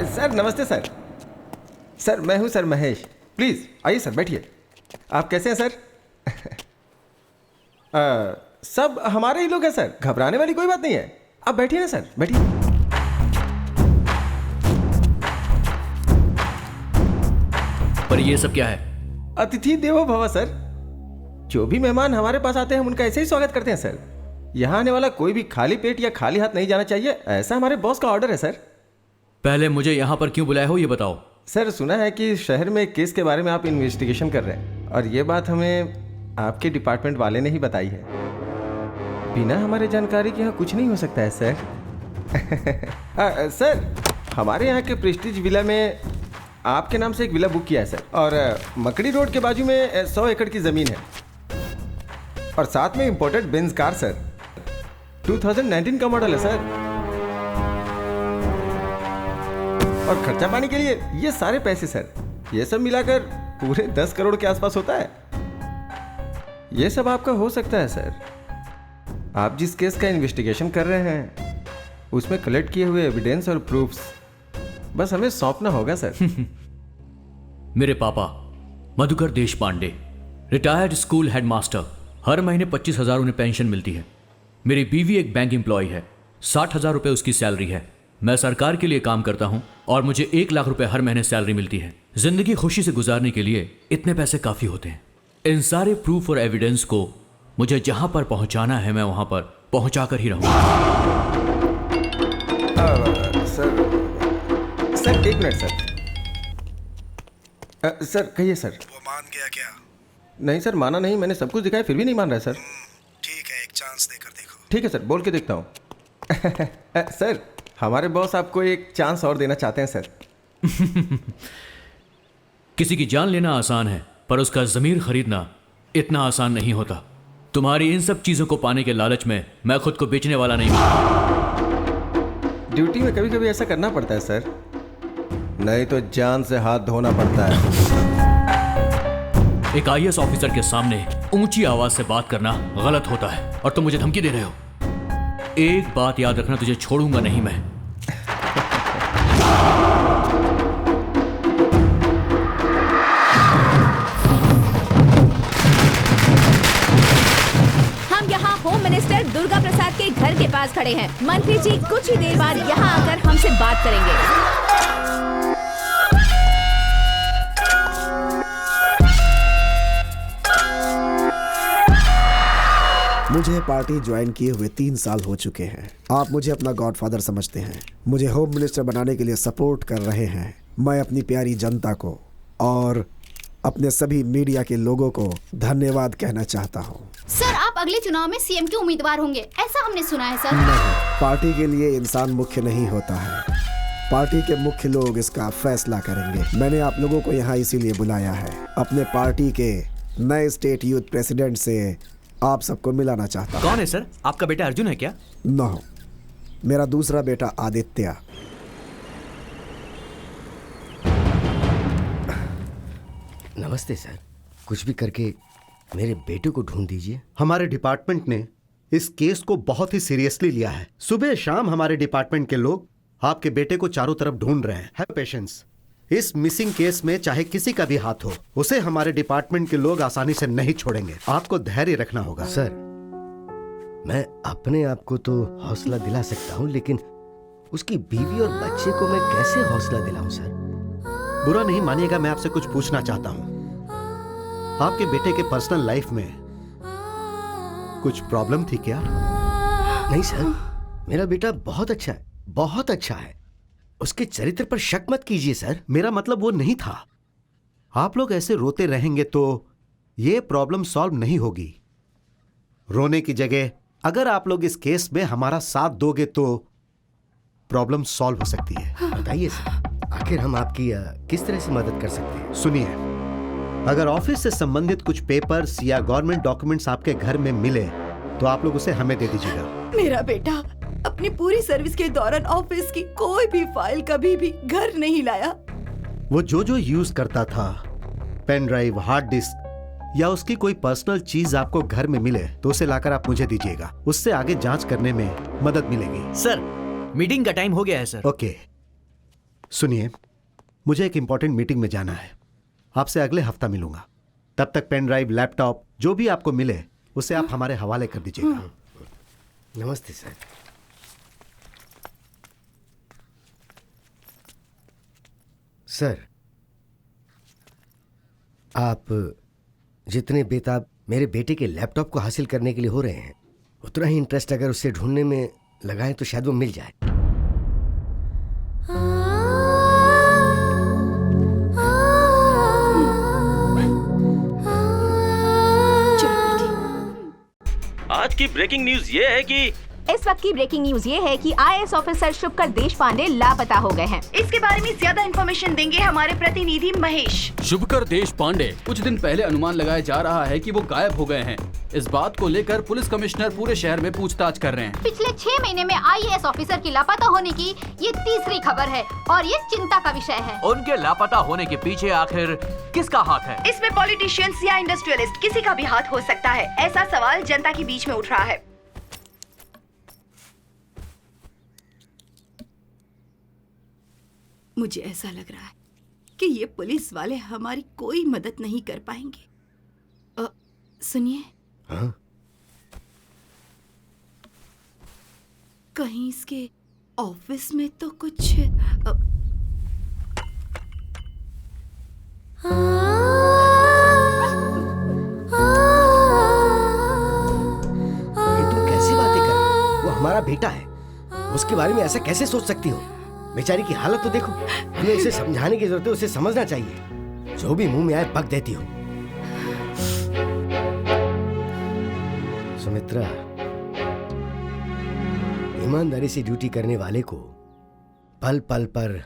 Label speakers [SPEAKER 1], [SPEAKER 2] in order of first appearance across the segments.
[SPEAKER 1] Sir नमस्ते sir. Sir मैं हूं सर महेश। प्लीज़ आइए सर, बैठिए। आप कैसे हैं सर? सब हमारे ही लोग हैं सर, घबराने वाली कोई बात नहीं है। आप बैठिए ना सर, बैठिए।
[SPEAKER 2] पर ये सब क्या है?
[SPEAKER 1] अतिथि देवो भव सर। जो भी मेहमान हमारे पास आते हैं हम उनका ऐसे ही स्वागत करते हैं सर। यहाँ आने वाला कोई भी खाली पेट या खाली हाथ नहीं जाना चाहिए, ऐसा हमारे बॉस का ऑर्डर है सर।
[SPEAKER 2] पहले मुझे यहाँ पर क्यों बुलाया हो ये बताओ।
[SPEAKER 1] सर सुना है कि शहर में एक केस के बारे में आप इन्वेस्टिगेशन कर रहे हैं, और ये बात हमें आपके डिपार्टमेंट वाले ने ही बताई है। बिना हमारे जानकारी के यहाँ कुछ नहीं हो सकता है सर। सर हमारे यहाँ के प्रेस्टीज विला में आपके नाम से एक विला बुक किया है सर, और मकड़ी रोड के बाजू में 100 एकड़ की ज़मीन है, और साथ में इंपोर्टेड बेंज कार सर। 2019 का मॉडल है सर। और खर्चा पानी के लिए ये सारे पैसे सर, ये सब मिलाकर पूरे 10 करोड़ के आसपास होता है। ये सब आपका हो सकता है सर। आप जिस केस का इन्वेस्टिगेशन कर रहे हैं उसमें कलेक्ट किए हुए एविडेंस और प्रूफ्स बस हमें सौंपना होगा सर।
[SPEAKER 2] मेरे पापा Madhukar Deshpande, retired school headmaster, हर महीने 25,000 उन्हें पेंशन मिलती है। मेरी बीवी एक बैंक एम्प्लॉय है, 60,000 रुपये उसकी सैलरी है। मैं सरकार के लिए काम करता हूं और मुझे 1 लाख रुपए हर महीने सैलरी मिलती है। जिंदगी खुशी से गुजारने के लिए इतने पैसे काफी होते हैं। इन सारे प्रूफ और एविडेंस को मुझे जहां पर पहुंचाना है मैं वहां पर पहुंचा कर ही रहूंगा।
[SPEAKER 1] सर एक मिनट सर। सर कहिए सर।
[SPEAKER 3] वो मान गया क्या?
[SPEAKER 1] नहीं सर, माना नहीं। मैंने सब कुछ दिखाया फिर भी नहीं मान रहा है सर।
[SPEAKER 3] ठीक है, एक चांस देकर देखो।
[SPEAKER 1] ठीक है सर, बोल के देखता हूँ। सर हमारे बॉस आपको एक चांस और देना चाहते हैं सर।
[SPEAKER 2] किसी की जान लेना आसान है, पर उसका ज़मीर खरीदना इतना आसान नहीं होता। तुम्हारी इन सब चीज़ों को पाने के लालच में मैं खुद को बेचने वाला नहीं हूं।
[SPEAKER 1] ड्यूटी में कभी कभी ऐसा करना पड़ता है सर, नहीं तो जान से हाथ धोना पड़ता है।
[SPEAKER 2] एक IAS ऑफिसर के सामने ऊंची आवाज से बात करना गलत होता है, और तुम मुझे धमकी दे रहे हो। एक बात याद रखना, तुझे छोड़ूंगा नहीं मैं।
[SPEAKER 4] हम यहाँ होम मिनिस्टर दुर्गा प्रसाद के घर के पास खड़े हैं। मंत्री जी कुछ ही देर बाद यहाँ आकर हमसे बात करेंगे।
[SPEAKER 5] मुझे पार्टी ज्वाइन किए हुए 3 साल हो चुके हैं। आप मुझे अपना गॉडफादर समझते हैं, मुझे होम मिनिस्टर बनाने के लिए सपोर्ट कर रहे हैं। मैं अपनी प्यारी जनता को और अपने सभी मीडिया के लोगों को धन्यवाद कहना चाहता हूँ।
[SPEAKER 6] सर आप अगले चुनाव में CM के उम्मीदवार होंगे, ऐसा हमने सुना है सर।
[SPEAKER 5] नहीं, पार्टी के लिए इंसान मुख्य नहीं होता है, पार्टी के मुख्य लोग इसका फैसला करेंगे। मैंने आप लोगों को यहाँ इसीलिए बुलाया है। अपने पार्टी के नए स्टेट यूथ प्रेसिडेंट से आप सबको मिलाना चाहता हूँ।
[SPEAKER 2] कौन है सर? आपका बेटा अर्जुन है क्या?
[SPEAKER 5] नो, मेरा दूसरा बेटा आदित्य।
[SPEAKER 7] नमस्ते सर, कुछ भी करके मेरे बेटे को ढूंढ दीजिए।
[SPEAKER 8] हमारे डिपार्टमेंट ने इस केस को बहुत ही सीरियसली लिया है। सुबह शाम हमारे डिपार्टमेंट के लोग आपके बेटे को चारों तरफ ढूंढ रहे हैं। Have patience. इस मिसिंग केस में चाहे किसी का भी हाथ हो, उसे हमारे डिपार्टमेंट के लोग आसानी से नहीं छोड़ेंगे। आपको धैर्य रखना होगा।
[SPEAKER 7] सर मैं अपने आप को तो हौसला दिला सकता हूँ, लेकिन उसकी बीवी और बच्चे को मैं कैसे हौसला दिलाऊं सर?
[SPEAKER 8] बुरा नहीं मानिएगा, मैं आपसे कुछ पूछना चाहता हूँ। आपके बेटे के पर्सनल लाइफ में कुछ प्रॉब्लम थी क्या?
[SPEAKER 7] नहीं सर, मेरा बेटा बहुत अच्छा है, बहुत अच्छा है। उसके चरित्र पर शक मत कीजिए सर।
[SPEAKER 8] मेरा मतलब वो नहीं था। आप लोग ऐसे रोते रहेंगे तो ये प्रॉब्लम सॉल्व नहीं होगी। रोने की जगह अगर आप लोग इस केस में हमारा साथ दोगे तो प्रॉब्लम सॉल्व हो सकती है।
[SPEAKER 7] बताइए सर, आखिर हम आपकी किस तरह से मदद कर सकते हैं?
[SPEAKER 8] सुनिए, अगर ऑफिस से संबंधित कुछ पेपर्स या गवर्नमेंट डॉक्यूमेंट्स आपके घर में मिले तो आप लोग उसे हमें दे दीजिएगा।
[SPEAKER 9] मेरा बेटा अपनी पूरी सर्विस के दौरान ऑफिस की कोई भी फाइल कभी भी घर नहीं लाया।
[SPEAKER 8] वो जो यूज करता था, पेन ड्राइव, हार्ड डिस्क या उसकी कोई पर्सनल चीज आपको घर में मिले तो उसे लाकर आप मुझे दीजिएगा। उससे आगे जांच करने में मदद मिलेगी।
[SPEAKER 2] सर मीटिंग का टाइम हो गया है सर।
[SPEAKER 8] ओके, सुनिए, मुझे एक इंपॉर्टेंट मीटिंग में जाना है। आपसे अगले हफ्ता मिलूंगा। तब तक पेन ड्राइव, लैपटॉप जो भी आपको मिले उसे आप हमारे हवाले कर दीजिएगा।
[SPEAKER 7] नमस्ते सर। सर, आप जितने बेताब मेरे बेटे के लैपटॉप को हासिल करने के लिए हो रहे हैं, उतना ही इंटरेस्ट अगर उसे ढूंढने में लगाएं तो शायद वो मिल जाए।
[SPEAKER 10] आज की ब्रेकिंग न्यूज ये है कि
[SPEAKER 4] इस वक्त की ब्रेकिंग न्यूज ये है कि आईएएस ऑफिसर शुभकर देशपांडे लापता हो गए हैं।
[SPEAKER 9] इसके बारे में ज्यादा इन्फॉर्मेशन देंगे हमारे प्रतिनिधि महेश।
[SPEAKER 11] शुभकर देशपांडे कुछ दिन पहले अनुमान लगाया जा रहा है कि वो गायब हो गए हैं। इस बात को लेकर पुलिस कमिश्नर पूरे शहर में पूछताछ कर रहे हैं।
[SPEAKER 6] पिछले 6 महीने में आईएएस ऑफिसर की लापता होने की ये तीसरी खबर है और ये चिंता का विषय है।
[SPEAKER 2] उनके लापता होने के पीछे आखिर किसका हाथ है?
[SPEAKER 9] इसमें पॉलिटिशियंस या इंडस्ट्रियलिस्ट किसी का भी हाथ हो सकता है। ऐसा सवाल जनता के बीच में उठ रहा है। मुझे ऐसा लग रहा है कि ये पुलिस वाले हमारी कोई मदद नहीं कर पाएंगे। सुनिए,
[SPEAKER 7] हाँ?
[SPEAKER 9] कहीं इसके ऑफिस में तो कुछ
[SPEAKER 7] ये तुम कैसी बातें कर रही हो? वो हमारा बेटा है, उसके बारे में ऐसा कैसे सोच सकती हो? बेचारी की हालत तो देखो। हमें उसे समझाने की जरूरत है, उसे समझना चाहिए। जो भी मुंह में आए बक देती हो। सुमित्रा, ईमानदारी से ड्यूटी करने वाले को पल पल पर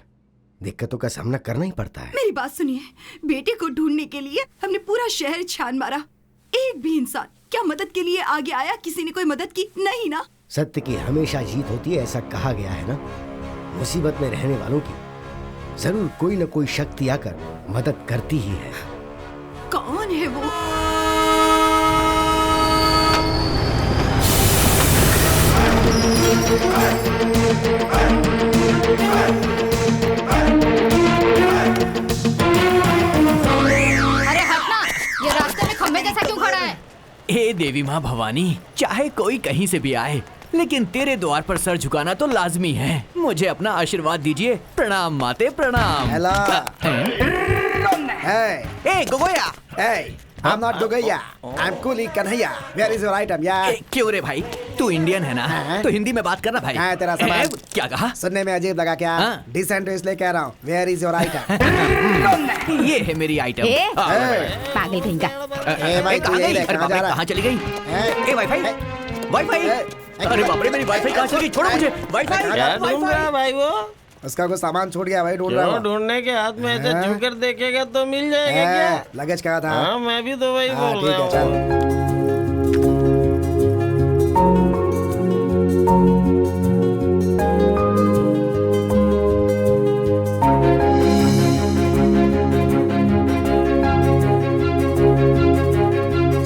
[SPEAKER 7] दिक्कतों का सामना करना ही पड़ता है।
[SPEAKER 9] मेरी बात सुनिए, बेटे को ढूंढने के लिए हमने पूरा शहर छान मारा। एक भी इंसान क्या मदद के लिए आगे आया? किसी ने कोई मदद की नहीं ना।
[SPEAKER 7] सत्य की हमेशा जीत होती है, ऐसा कहा गया है ना। मुसीबत में रहने वालों की जरूर कोई न कोई शक्ति आकर मदद करती ही है।
[SPEAKER 9] कौन है वो?
[SPEAKER 6] अरे हटना, ये रास्ते में खंबे जैसा क्यों खड़ा है?
[SPEAKER 2] हे देवी माँ भवानी, चाहे कोई कहीं से भी आए, लेकिन तेरे द्वार पर सर झुकाना तो लाजमी है। मुझे अपना आशीर्वाद दीजिए। प्रणाम माते, प्रणाम।
[SPEAKER 5] हेलो।
[SPEAKER 2] ए Gogoya.
[SPEAKER 5] I'm not Gogaya. I'm Kuli Kanhaiya. Where is your item, यार?
[SPEAKER 2] क्यों रे भाई, तू इंडियन है ना? तो हिंदी में बात करना भाई।
[SPEAKER 5] हाँ, तेरा सवाल
[SPEAKER 2] क्या कहा?
[SPEAKER 5] सुनने में अजीब लगा क्या? डिसेंट इसलिए कह रहा हूँ। Where is your item?
[SPEAKER 2] ये है मेरी आइटम।
[SPEAKER 4] पागल कहीं का।
[SPEAKER 2] कहाँ चली गई? ए वाईफाई, वाईफाई। अरे बाप रे, मेरी वाईफाई कहाँ चली गई? छोड़ो मुझे। वाईफाई।
[SPEAKER 3] क्या ढूंढ रहा है भाई वो?
[SPEAKER 5] उसका कुछ सामान छूट गया भाई, ढूंढ रहा हूँ।
[SPEAKER 3] ढूंढने के हाथ में ऐसे छू कर देखेगा तो मिल जाएगा क्या?
[SPEAKER 5] लगेज कहाँ था?
[SPEAKER 3] हाँ, मैं भी तो वही बोल रहा हूँ।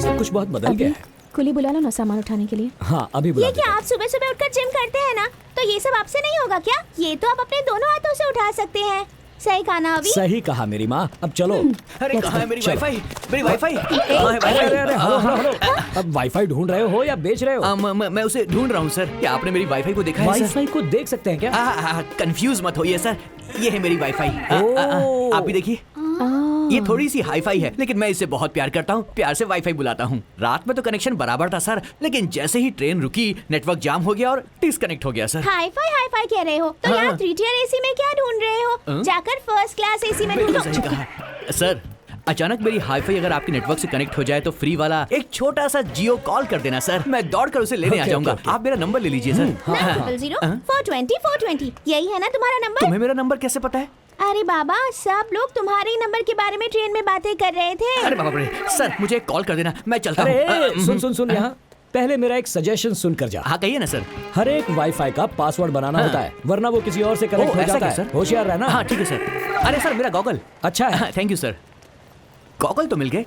[SPEAKER 2] सब कुछ बहुत बदल गया है।
[SPEAKER 4] कुली बुला लो ना सामान उठाने के लिए।
[SPEAKER 2] हाँ, अभी बुला
[SPEAKER 4] ये क्या आप सुबह सुबह उठकर जिम करते हैं ना, तो ये सब आपसे नहीं होगा क्या? ये तो आप अपने दोनों हाथों से उठा सकते हैं। सही कहा ना अभी?
[SPEAKER 12] सही कहा मेरी माँ। अब चलो।
[SPEAKER 2] अरे कहाँ है मेरी वाईफाई? मेरी वाईफाई
[SPEAKER 12] अब वाईफाई ढूंढ रहे हो या बेच रहे हो?
[SPEAKER 2] मैं उसे ढूंढ रहा हूँ सर। क्या आपने मेरी वाईफाई को देखा है?
[SPEAKER 12] वाईफाई को देख सकते हैं क्या?
[SPEAKER 2] कंफ्यूज मत होइए सर, ये है मेरी वाईफाई। आप भी देखिए, ये थोड़ी सी हाईफाई है, लेकिन मैं इससे बहुत प्यार करता हूँ। प्यार से वाईफाई बुलाता हूँ। रात में तो कनेक्शन बराबर था सर, लेकिन जैसे ही ट्रेन रुकी नेटवर्क जाम हो गया और डिस्कनेक्ट हो गया सर।
[SPEAKER 4] हाईफाई कह रहे हो तो यहाँ 3 tier AC में क्या ढूंढ रहे हो? जाकर फर्स्ट क्लास AC में ढूंढो।
[SPEAKER 2] सही कहा सर। अचानक मेरी हाईफाई अगर आपके नेटवर्क से कनेक्ट हो जाए तो फ्री वाला एक छोटा सा जियो कॉल कर देना सर। मैं दौड़कर उसे लेने आ जाऊंगा। आप मेरा नंबर ले लीजिए सर।
[SPEAKER 4] 900-420-420 यही है ना तुम्हारा नंबर?
[SPEAKER 2] तुम्हें मेरा नंबर कैसे पता है?
[SPEAKER 4] अरे बाबा, सब लोग तुम्हारे ही नंबर के बारे में ट्रेन में बातें कर रहे थे।
[SPEAKER 2] अरे बाबा रे, सर मुझे कॉल कर देना, मैं चलता हूँ।
[SPEAKER 12] सुन यहाँ। पहले मेरा एक सजेशन सुनकर जा।
[SPEAKER 2] हाँ कहिए ना सर।
[SPEAKER 12] हर एक वाईफाई का पासवर्ड बनाना होता है, वरना वो किसी और से कनेक्ट हो जाता है। होशियार रहना।
[SPEAKER 2] हाँ ठीक है सर। अरे सर मेरा गॉगल।
[SPEAKER 12] अच्छा है।
[SPEAKER 2] Thank you sir. गॉगल तो मिल गए,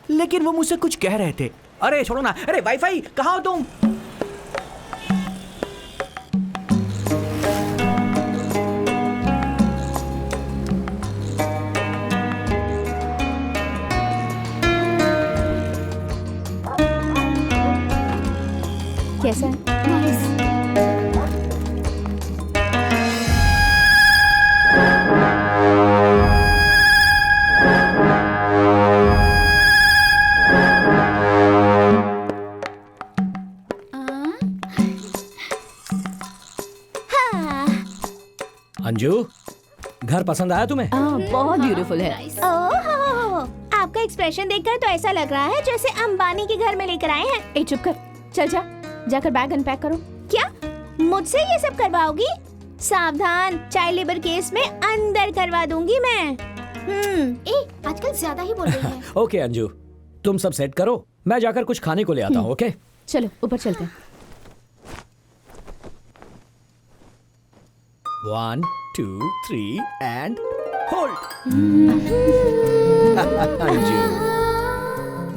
[SPEAKER 2] लेकिन वो मुझसे कुछ कह रहे थे। अरे छोड़ो ना। अरे वाईफाई कहाँ हो तुम?
[SPEAKER 4] कैसा है?
[SPEAKER 12] अंजू, घर पसंद आया तुम्हें?
[SPEAKER 4] बहुत ब्यूटीफुल है।
[SPEAKER 13] आपका एक्सप्रेशन देखकर तो ऐसा लग रहा है जैसे अंबानी के घर में लेकर आए हैं।
[SPEAKER 4] ए चुप कर, चल जा, जाकर बैग अनपैक करो।
[SPEAKER 13] क्या मुझसे ये सब करवाओगी? सावधान, चाइल्ड लेबर केस में अंदर करवा दूंगी मैं।
[SPEAKER 6] आजकल ज्यादा ही बोल रही है।
[SPEAKER 12] ओके अंजू, तुम सब सेट करो, मैं जाकर कुछ खाने को ले आता हूँ। ओके
[SPEAKER 4] चलो ऊपर चलते हैं।
[SPEAKER 12] 1 2 3 एंड होल्ड। अंजू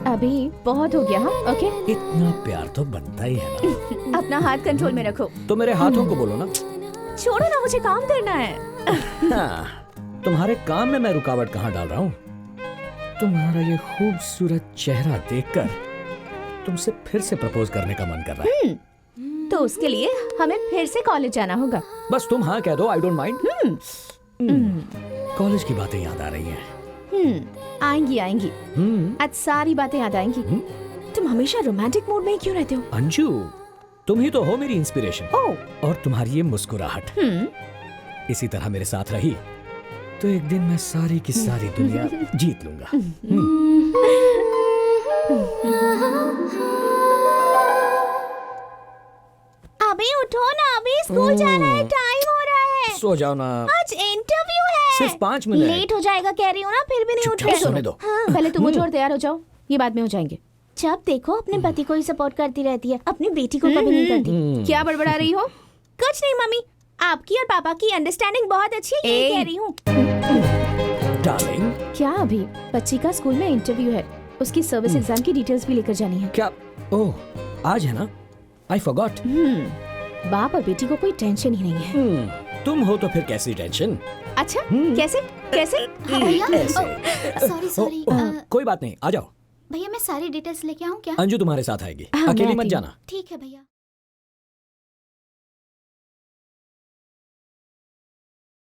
[SPEAKER 4] अभी बहुत हो गया। हाँ ओके।
[SPEAKER 12] इतना प्यार तो बनता ही है ना।
[SPEAKER 4] अपना हाथ कंट्रोल में रखो।
[SPEAKER 12] तो मेरे हाथों को बोलो ना।
[SPEAKER 4] छोड़ो ना, मुझे काम करना है।
[SPEAKER 12] हाँ, तुम्हारे काम में मैं रुकावट कहाँ डाल रहा हूँ? तुम्हारा ये खूबसूरत चेहरा देखकर तुमसे फिर से प्रपोज करने का मन कर रहा है।
[SPEAKER 4] तो उसके लिए हमें फिर से कॉलेज जाना होगा।
[SPEAKER 12] बस तुम हाँ कह दो, आई डोंट माइंड। कॉलेज की बातें याद आ रही हैं।
[SPEAKER 4] आएंगी आएंगी, आज सारी बातें याद आएंगी। तुम हमेशा रोमांटिक मूड में ही क्यों रहते हो?
[SPEAKER 12] अंजू, तुम ही तो हो मेरी इंस्पिरेशन। और तुम्हारी ये मुस्कुराहट इसी तरह मेरे साथ रही तो एक दिन मैं सारी की सारी दुनिया जीत लूंगा।
[SPEAKER 13] अभी उठो ना, अभी स्कूल जाना है, टाइम हो रहा है।
[SPEAKER 12] सो जाओ ना,
[SPEAKER 13] आज इंटरव्यू है।
[SPEAKER 12] सिर्फ 5 मिनट।
[SPEAKER 13] लेट हो जाएगा कह रही हूँ ना, फिर भी नहीं उठ रहे।
[SPEAKER 12] सोने दो।
[SPEAKER 13] हाँ।
[SPEAKER 4] पहले तुम उठो और तैयार हो जाओ, ये बाद में हो जाएंगे।
[SPEAKER 13] जब देखो अपने पति को ही सपोर्ट करती रहती है, अपनी बेटी को कभी नहीं करती।
[SPEAKER 4] क्या बड़बड़ा रही हो?
[SPEAKER 13] कुछ नहीं मम्मी, आपकी और पापा की अंडरस्टैंडिंग बहुत अच्छी है, यही कह रही हूँ।
[SPEAKER 12] डार्लिंग,
[SPEAKER 4] क्या अभी बच्ची का स्कूल में इंटरव्यू है, उसकी सर्विस एग्जाम की डिटेल्स भी लेकर जानी है।
[SPEAKER 12] क्या? ओह आज है ना, आई फॉरगॉट।
[SPEAKER 4] बाप और बेटी को कोई टेंशन ही नहीं है।
[SPEAKER 12] तुम हो तो फिर कैसी टेंशन?
[SPEAKER 4] अच्छा कैसे कैसे?
[SPEAKER 6] Sorry sorry.
[SPEAKER 12] कोई बात नहीं, आ जाओ।
[SPEAKER 6] भैया मैं सारी डिटेल्स लेके आऊँ क्या?
[SPEAKER 12] अंजू तुम्हारे साथ आएगी, अकेली मत जाना।
[SPEAKER 6] ठीक है भैया।